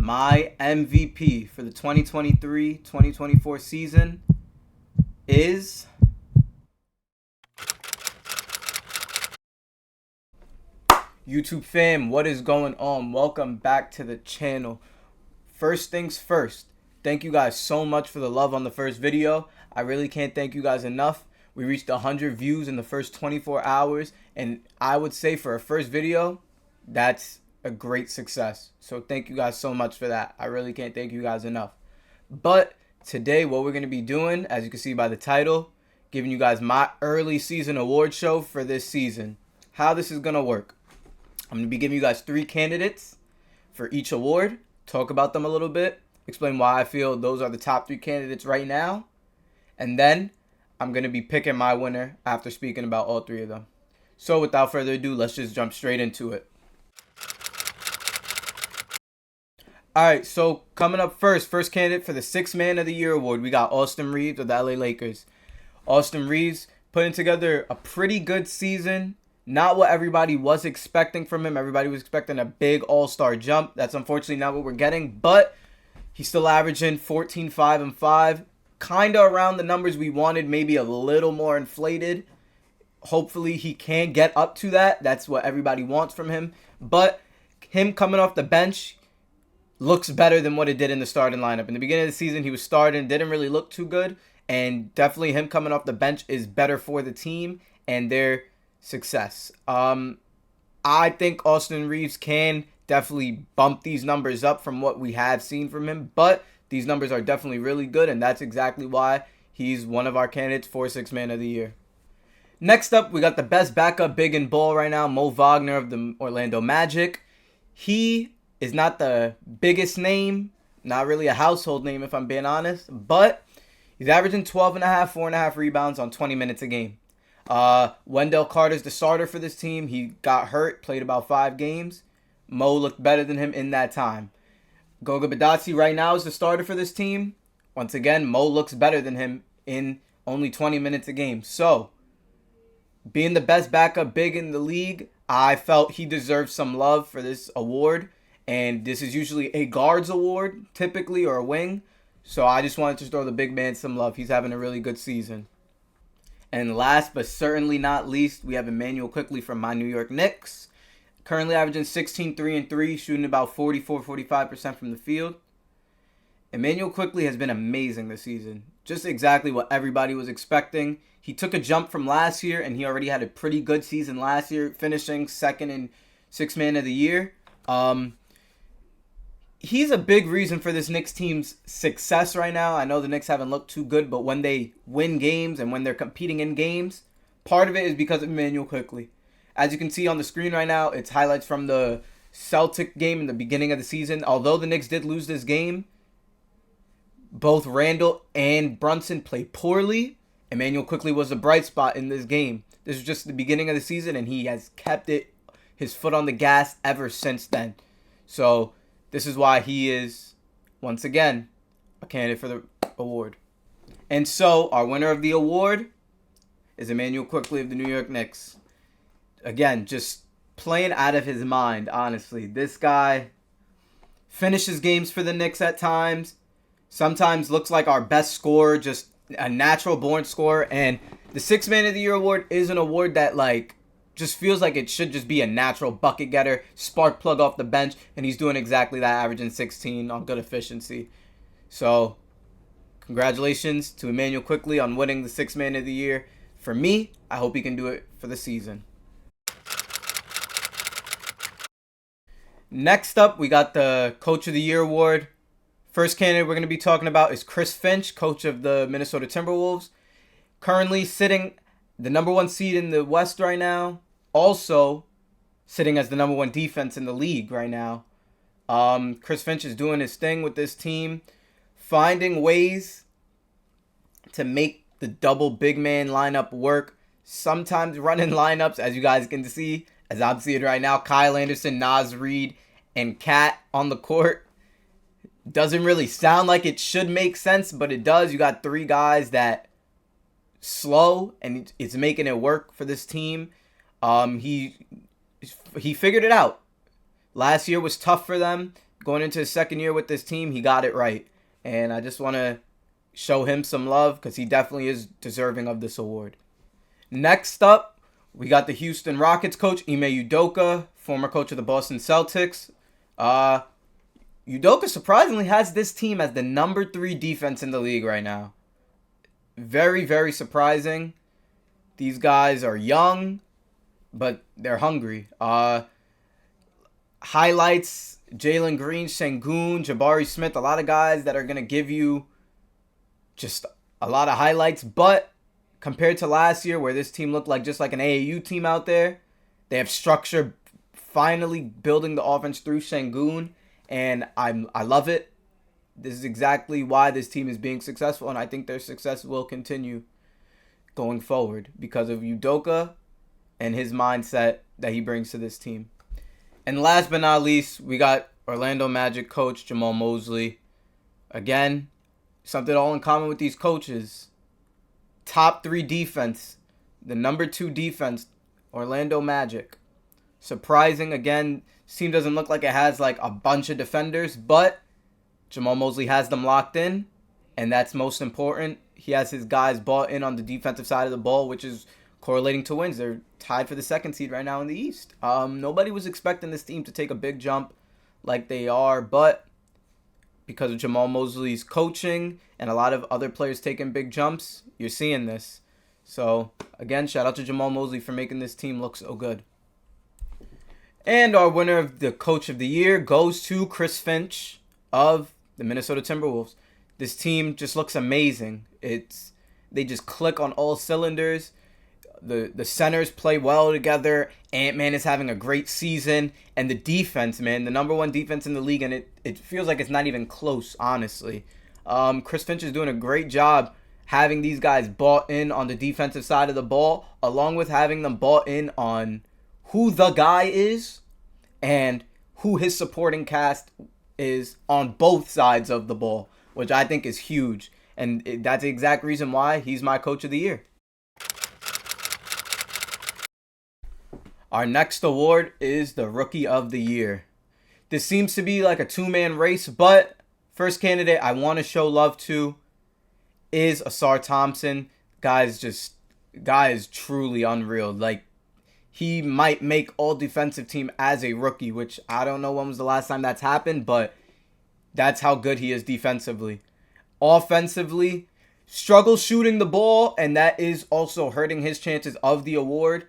My MVP for the 2023-2024 season is YouTube fam. What is going on? Welcome back to the channel. First things first, thank you guys so much for the love on the first video. I really can't thank you guys enough. We reached 100 views in the first 24 hours, and I would say for a first video, that's a great success. So thank you guys so much for that. I really can't thank you guys enough. But today what we're going to be doing, as you can see by the title, giving you guys my early season award show for this season. How this is going to work. I'm going to be giving you guys 3 candidates for each award, talk about them a little bit, explain why I feel those are the top 3 candidates right now, and then I'm going to be picking my winner after speaking about all 3 of them. So without further ado, let's just jump straight into it. Alright, so coming up first candidate for the 6th Man of the Year award, we got Austin Reeves of the LA Lakers. Austin Reeves putting together a pretty good season. Not what everybody was expecting from him. Everybody was expecting a big all-star jump. That's unfortunately not what we're getting, but he's still averaging 14, 5, and 5. Kind of around the numbers we wanted, maybe a little more inflated. Hopefully he can get up to that. That's what everybody wants from him. But him coming off the bench looks better than what it did in the starting lineup. In the beginning of the season, he was starting, didn't really look too good, and definitely him coming off the bench is better for the team and their success. I think Austin Reeves can definitely bump these numbers up from what we have seen from him, but these numbers are definitely really good, and that's exactly why he's one of our candidates for 6th Man of the Year. Next up, we got the best backup big and ball right now, Mo Wagner of the Orlando Magic. He is not the biggest name, not really a household name if I'm being honest, but he's averaging 12.5, 4.5 rebounds on 20 minutes a game. Wendell Carter's the starter for this team. He got hurt, played about 5 games. Mo looked better than him in that time. Goga Bitadze right now is the starter for this team. Once again, Mo looks better than him in only 20 minutes a game. So, being the best backup big in the league, I felt he deserved some love for this award. And this is usually a guards award, typically, or a wing. So I just wanted to throw the big man some love. He's having a really good season. And last but certainly not least, we have Immanuel Quickley from my New York Knicks. Currently averaging 16, 3, and 3, shooting about 44-45% from the field. Immanuel Quickley has been amazing this season. Just exactly what everybody was expecting. He took a jump from last year, and he already had a pretty good season last year, finishing 2nd in 6th Man of the Year. He's a big reason for this Knicks team's success right now. I know the Knicks haven't looked too good, but when they win games and when they're competing in games, part of it is because of Immanuel Quickley. As you can see on the screen right now, it's highlights from the Celtic game in the beginning of the season. Although the Knicks did lose this game, both Randall and Brunson played poorly. Immanuel Quickley was a bright spot in this game. This was just the beginning of the season, and he has kept his foot on the gas ever since then. So this is why he is, once again, a candidate for the award. And so, our winner of the award is Immanuel Quickley of the New York Knicks. Again, just playing out of his mind, honestly. This guy finishes games for the Knicks at times. Sometimes looks like our best scorer, just a natural-born scorer. And the 6th Man of the Year award is an award that, just feels like it should just be a natural bucket getter, spark plug off the bench, and he's doing exactly that, averaging 16 on good efficiency. So, congratulations to Immanuel Quickley on winning the 6th Man of the Year. For me, I hope he can do it for the season. Next up, we got the Coach of the Year award. First candidate we're going to be talking about is Chris Finch, coach of the Minnesota Timberwolves. Currently sitting the number 1 seed in the West right now. Also sitting as the number 1 defense in the league right now. Chris Finch is doing his thing with this team. Finding ways to make the double big man lineup work. Sometimes running lineups, as you guys can see, as I'm seeing right now, Kyle Anderson, Naz Reid, and Cat on the court. Doesn't really sound like it should make sense, but it does. You got 3 guys that slow, and it's making it work for this team. He figured it out. Last year was tough for them going into his second year with this team, he got it right. And I just want to show him some love because he definitely is deserving of this award. Next up, we got the Houston Rockets coach, Ime Udoka, former coach of the Boston Celtics. Udoka surprisingly has this team as the number 3 defense in the league right now. Very, very surprising. These guys are young, but they're hungry. Highlights, Jalen Green, Sengun, Jabari Smith, a lot of guys that are going to give you just a lot of highlights. But compared to last year where this team looked like just like an AAU team out there, they have structure, finally building the offense through Sengun. And I love it. This is exactly why this team is being successful, and I think their success will continue going forward because of Udoka and his mindset that he brings to this team. And last but not least, we got Orlando Magic coach Jamal Mosley. Again, something all in common with these coaches. Top 3 defense, the number 2 defense, Orlando Magic. Surprising, again, this team doesn't look like it has like a bunch of defenders, but Jamal Mosley has them locked in, and that's most important. He has his guys bought in on the defensive side of the ball, which is correlating to wins. They're tied for the 2nd seed right now in the East. Nobody was expecting this team to take a big jump like they are, but because of Jamal Mosley's coaching and a lot of other players taking big jumps, you're seeing this. So, again, shout out to Jamal Mosley for making this team look so good. And our winner of the Coach of the Year goes to Chris Finch of the Minnesota Timberwolves. This team just looks amazing. They just click on all cylinders. The centers play well together. Ant-Man is having a great season. And the defense, man, the number 1 defense in the league, and it feels like it's not even close, honestly. Chris Finch is doing a great job having these guys bought in on the defensive side of the ball, along with having them bought in on who the guy is and who his supporting cast is on both sides of the ball, which I think is huge. And that's the exact reason why he's my Coach of the Year. Our next award is the Rookie of the Year. This seems to be like a 2-man race, but first candidate I want to show love to is Asar Thompson. Guy is truly unreal. Like, he might make all defensive team as a rookie, which I don't know when was the last time that's happened, but that's how good he is defensively. Offensively, struggles shooting the ball, and that is also hurting his chances of the award.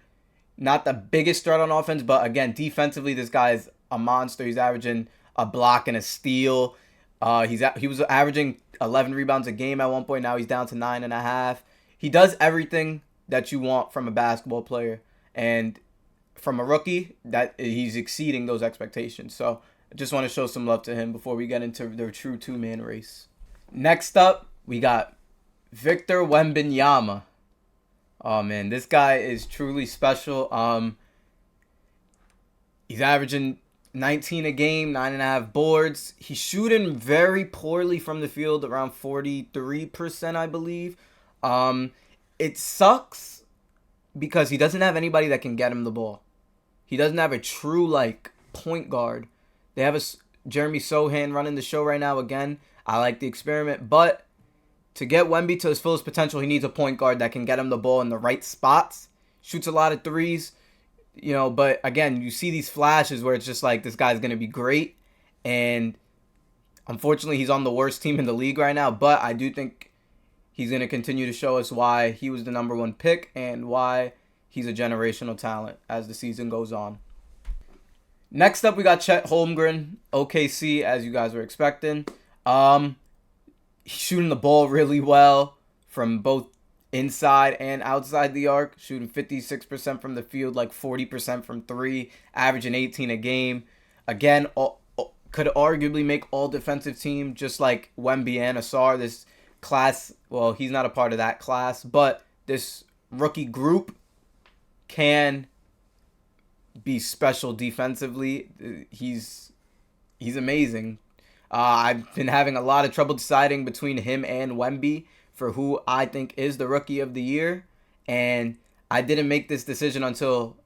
Not the biggest threat on offense, but again, defensively, this guy is a monster. He's averaging a block and a steal. He was averaging 11 rebounds a game at one point. Now he's down to 9.5. He does everything that you want from a basketball player. And from a rookie, that he's exceeding those expectations. So I just want to show some love to him before we get into the true 2-man race. Next up, we got Victor Wembanyama. Oh, man, this guy is truly special. He's averaging 19 a game, 9.5 boards. He's shooting very poorly from the field, around 43%, I believe. It sucks because he doesn't have anybody that can get him the ball. He doesn't have a true, point guard. They have Jeremy Sohan running the show right now again. I like the experiment, but to get Wemby to his fullest potential, he needs a point guard that can get him the ball in the right spots. Shoots a lot of threes, but again, you see these flashes where it's just like this guy's going to be great. And unfortunately, he's on the worst team in the league right now, but I do think he's going to continue to show us why he was the number 1 pick and why he's a generational talent as the season goes on. Next up, we got Chet Holmgren, OKC, as you guys were expecting. He's shooting the ball really well from both inside and outside the arc, shooting 56% from the field, 40% from 3, averaging 18 a game. Again, could arguably make all defensive team, just like Wemby and Asar. This class, well, he's not a part of that class, but this rookie group can be special defensively. He's amazing. I've been having a lot of trouble deciding between him and Wemby for who I think is the Rookie of the Year. And I didn't make this decision until,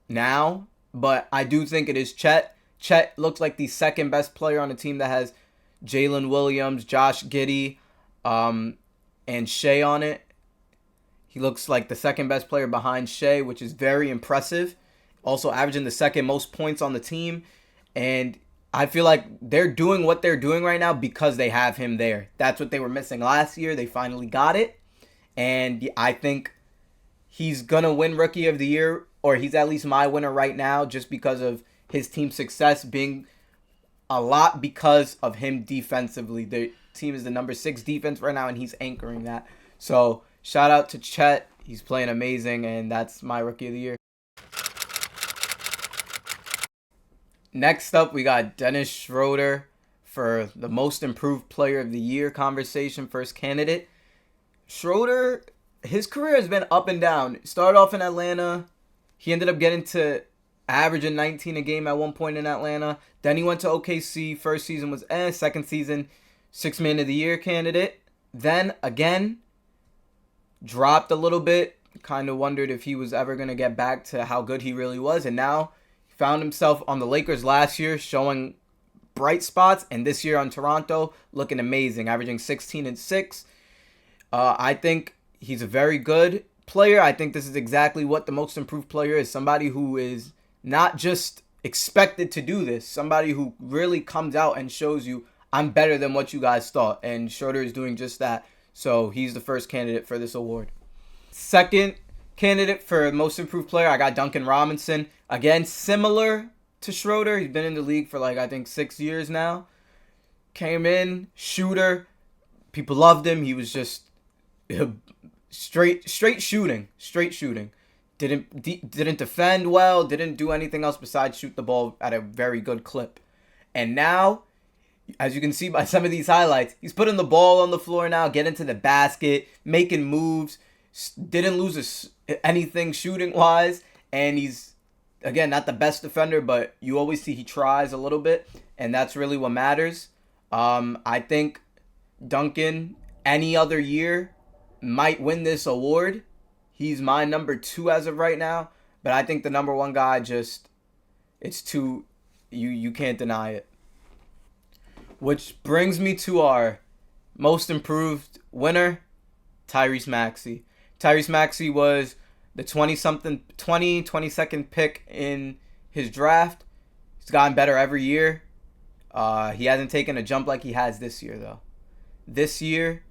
now. But I do think it is Chet, Chet looks like the second best player on a team that has Jalen Williams, Josh Giddey, and Shea on it. He looks like the second best player behind Shea, which is very impressive. Also averaging the second most points on the team. And I feel like they're doing what they're doing right now because they have him there. That's what they were missing last year. They finally got it. And I think he's going to win Rookie of the Year, or he's at least my winner right now, just because of his team's success being a lot because of him defensively. The team is the number 6 defense right now, and he's anchoring that. So shout out to Chet. He's playing amazing, and that's my Rookie of the Year. Next up, we got Dennis Schroeder for the Most Improved Player of the Year conversation, first candidate. Schroeder, his career has been up and down. Started off in Atlanta. He ended up getting to averaging 19 a game at one point in Atlanta. Then he went to OKC. First season was second season, 6th Man of the Year candidate. Then, again, dropped a little bit. Kind of wondered if he was ever going to get back to how good he really was. And now he found himself on the Lakers last year showing bright spots. And this year on Toronto looking amazing, averaging 16 and 6. I think he's a very good player. I think this is exactly what the most improved player is. Somebody who is not just expected to do this. Somebody who really comes out and shows you, I'm better than what you guys thought. And Schroeder is doing just that. So he's the first candidate for this award. Second candidate for most improved player, I got Duncan Robinson. Again, similar to Schroeder. He's been in the league for I think 6 years now. Came in, shooter. People loved him. He was just straight shooting. Didn't defend well. Didn't do anything else besides shoot the ball at a very good clip. And now, as you can see by some of these highlights, he's putting the ball on the floor now, getting to the basket, making moves. Didn't lose anything shooting-wise. And he's, again, not the best defender, but you always see he tries a little bit. And that's really what matters. I think Duncan, any other year, might win this award. He's my number 2 as of right now. But I think the number 1 guy it's too, you can't deny it. Which brings me to our most improved winner, Tyrese Maxey. Tyrese Maxey was the 22nd pick in his draft. He's gotten better every year. He hasn't taken a jump like he has this year, though. This year,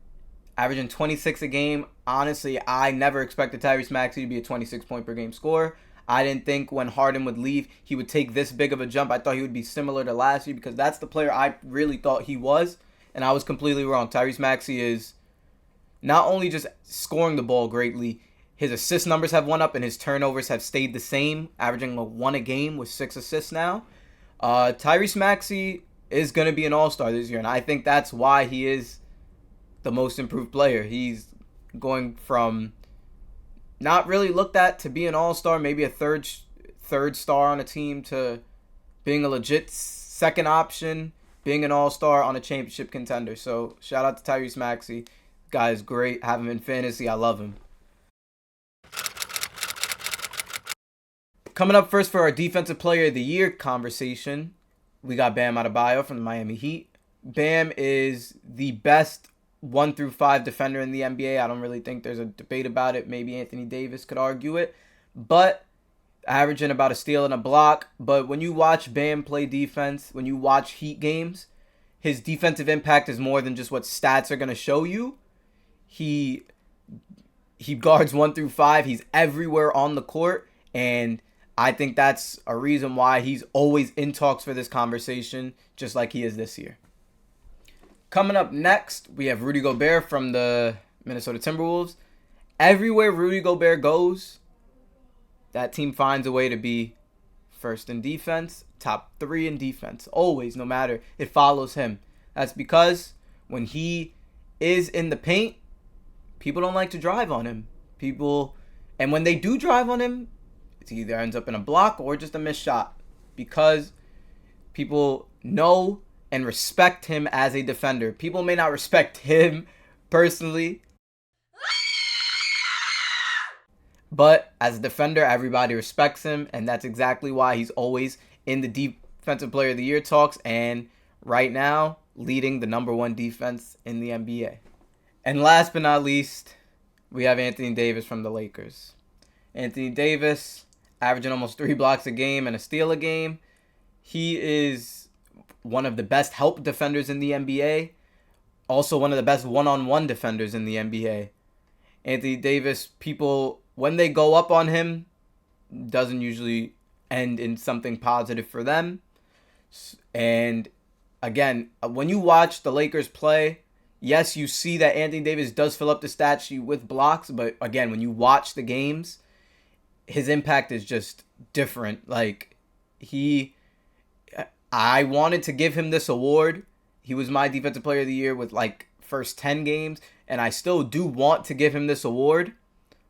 averaging 26 a game. Honestly, I never expected Tyrese Maxey to be a 26-point per game scorer. I didn't think when Harden would leave, he would take this big of a jump. I thought he would be similar to last year because that's the player I really thought he was, and I was completely wrong. Tyrese Maxey is not only just scoring the ball greatly, his assist numbers have went up and his turnovers have stayed the same, averaging 1 a game with 6 assists now. Tyrese Maxey is going to be an all-star this year, and I think that's why he is the most improved player. He's going from not really looked at to be an all-star, maybe a third star on a team, to being a legit second option, being an all-star on a championship contender. So shout out to Tyrese Maxey. Guy is great. Have him in fantasy. I love him. Coming up first for our Defensive Player of the Year conversation, we got Bam Adebayo from the Miami Heat. Bam is the best 1 through 5 defender in the NBA. I don't really think there's a debate about it. Maybe Anthony Davis could argue it. But averaging about a steal and a block. But when you watch Bam play defense, when you watch Heat games, his defensive impact is more than just what stats are going to show you. He guards 1 through 5. He's everywhere on the court. And I think that's a reason why he's always in talks for this conversation, just like he is this year. Coming up next, we have Rudy Gobert from the Minnesota Timberwolves. Everywhere Rudy Gobert goes, that team finds a way to be first in defense, top 3 in defense. Always, no matter. It follows him. That's because when he is in the paint, people don't like to drive on him. And when they do drive on him, it either ends up in a block or just a missed shot. Because people know and respect him as a defender. People may not respect him personally, but as a defender, everybody respects him, and that's exactly why he's always in the Defensive Player of the Year talks, and right now, leading the number one defense in the NBA. And last but not least, we have Anthony Davis from the Lakers. Anthony Davis, averaging almost 3 blocks a game and a steal a game. He is one of the best help defenders in the NBA. Also one of the best one-on-one defenders in the NBA. Anthony Davis, people, when they go up on him, doesn't usually end in something positive for them. And again, when you watch the Lakers play, yes, you see that Anthony Davis does fill up the stat sheet with blocks, but again, when you watch the games, his impact is just different. Like, I wanted to give him this award. He was my Defensive Player of the Year with like first 10 games, and I still do want to give him this award,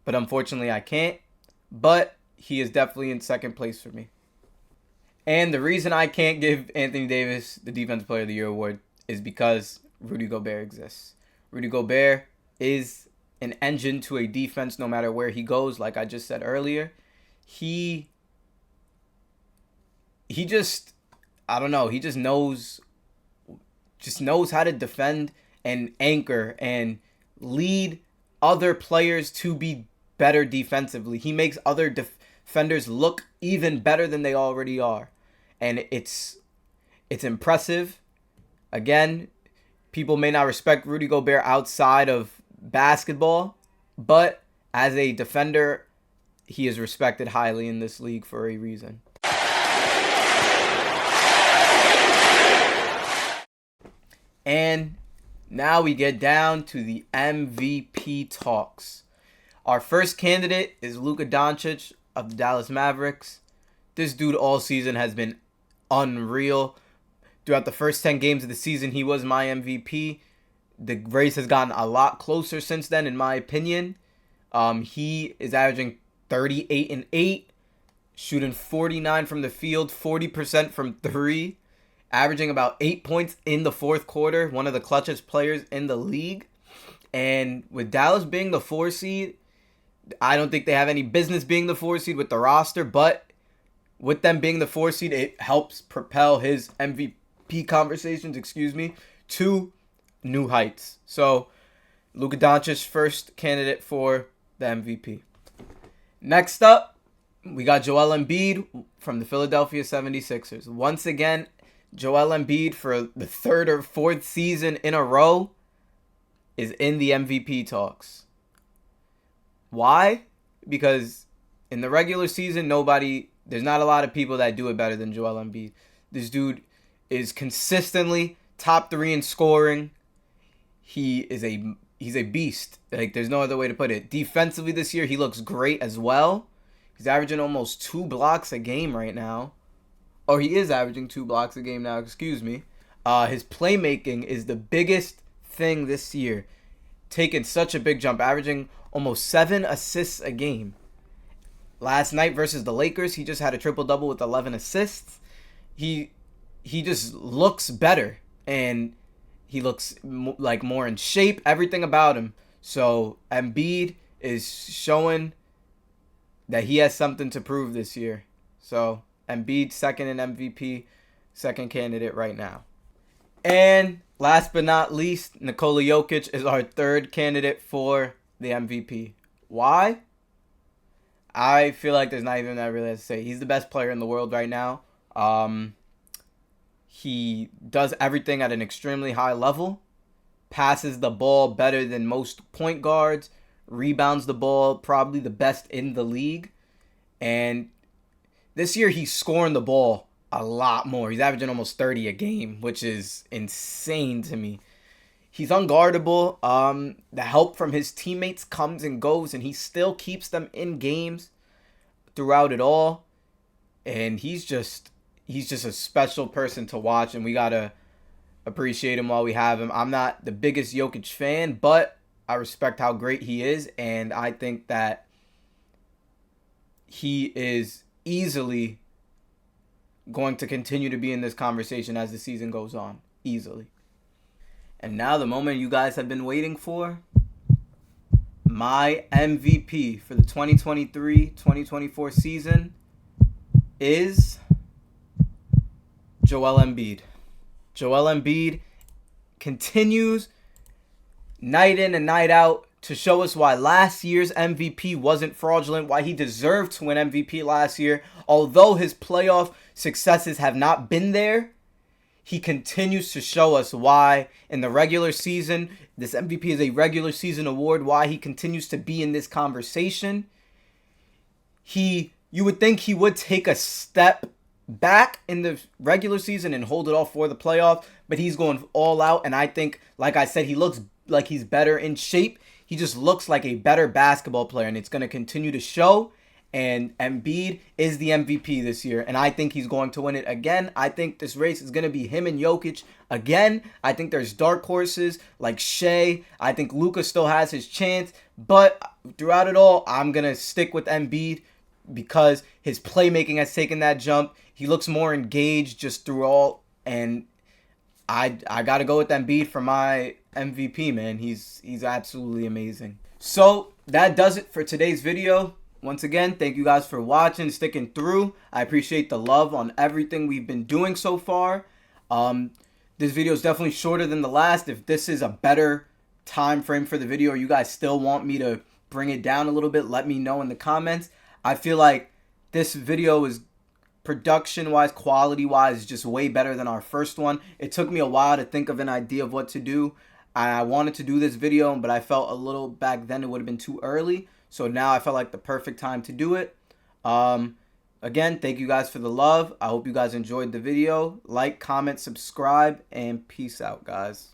but unfortunately I can't. But he is definitely in second place for me. And the reason I can't give Anthony Davis the Defensive Player of the Year award is because Rudy Gobert exists. Rudy Gobert is an engine to a defense no matter where he goes, like I just said earlier. He just, I don't know, he just knows how to defend and anchor and lead other players to be better defensively. He makes other defenders look even better than they already are. And it's impressive. Again, people may not respect Rudy Gobert outside of basketball, but as a defender, he is respected highly in this league for a reason. And now we get down to the MVP talks. Our first candidate is Luka Doncic of the Dallas Mavericks. This dude all season has been unreal. Throughout the first 10 games of the season, he was my MVP. The race has gotten a lot closer since then, in my opinion. He is averaging 38 and 8, shooting 49 from the field, 40% from 3, averaging about 8 points in the fourth quarter, one of the clutchest players in the league. And with Dallas being the 4 seed, I don't think they have any business being the 4 seed with the roster, but with them being the 4 seed, it helps propel his MVP conversations, to new heights. So, Luka Doncic, first candidate for the MVP. Next up, we got Joel Embiid from the Philadelphia 76ers. Once again, Joel Embiid, for the third or fourth season in a row, is in the MVP talks. Why? Because in the regular season, there's not a lot of people that do it better than Joel Embiid. This dude is consistently top 3 in scoring. He's a beast. Like, there's no other way to put it. Defensively this year, he looks great as well. He's averaging almost 2 blocks a game right now. Or he is averaging 2 blocks a game now, His playmaking is the biggest thing this year. Taking such a big jump, averaging almost 7 assists a game. Last night versus the Lakers, he just had a triple-double with 11 assists. He just looks better, and he looks like more in shape, everything about him. So Embiid is showing that he has something to prove this year. So Embiid, second in MVP, second candidate right now. And last but not least, Nikola Jokic is our third candidate for the MVP. Why? I feel like there's not even that really to say. He's the best player in the world right now. He does everything at an extremely high level. Passes the ball better than most point guards. Rebounds the ball, probably the best in the league. And this year he's scoring the ball a lot more. He's averaging almost 30 a game, which is insane to me. He's unguardable. The help from his teammates comes and goes, and he still keeps them in games throughout it all. And he's just a special person to watch, and we gotta appreciate him while we have him. I'm not the biggest Jokic fan, but I respect how great he is, and I think that he is easily going to continue to be in this conversation as the season goes on. Easily. And now the moment you guys have been waiting for. My MVP for the 2023-2024 season is Joel Embiid. Joel Embiid continues night in and night out to show us why last year's MVP wasn't fraudulent, why he deserved to win MVP last year. Although his playoff successes have not been there, he continues to show us why in the regular season, this MVP is a regular season award, why he continues to be in this conversation. You would think he would take a step back in the regular season and hold it off for the playoff, but he's going all out, and I think, like I said, he looks like he's better in shape. He just looks like a better basketball player, and it's going to continue to show. And Embiid is the MVP this year, and I think he's going to win it again. I think this race is going to be him and Jokic again. I think there's dark horses like Shea. I think Luka still has his chance, but throughout it all, I'm going to stick with Embiid because his playmaking has taken that jump. He looks more engaged just through all, and I got to go with Embiid for my MVP, man. He's absolutely amazing. So that does it for today's video. Once again, thank you guys for watching, sticking through. I appreciate the love on everything we've been doing so far. This video is definitely shorter than the last. If this is a better time frame for the video, or you guys still want me to bring it down a little bit, let me know in the comments. I feel like this video is production-wise, quality-wise, just way better than our first one. It took me a while to think of an idea of what to do. I wanted to do this video, but I felt a little back then it would have been too early. So now I felt like the perfect time to do it. Again, thank you guys for the love. I hope you guys enjoyed the video. Like, comment, subscribe, and peace out, guys.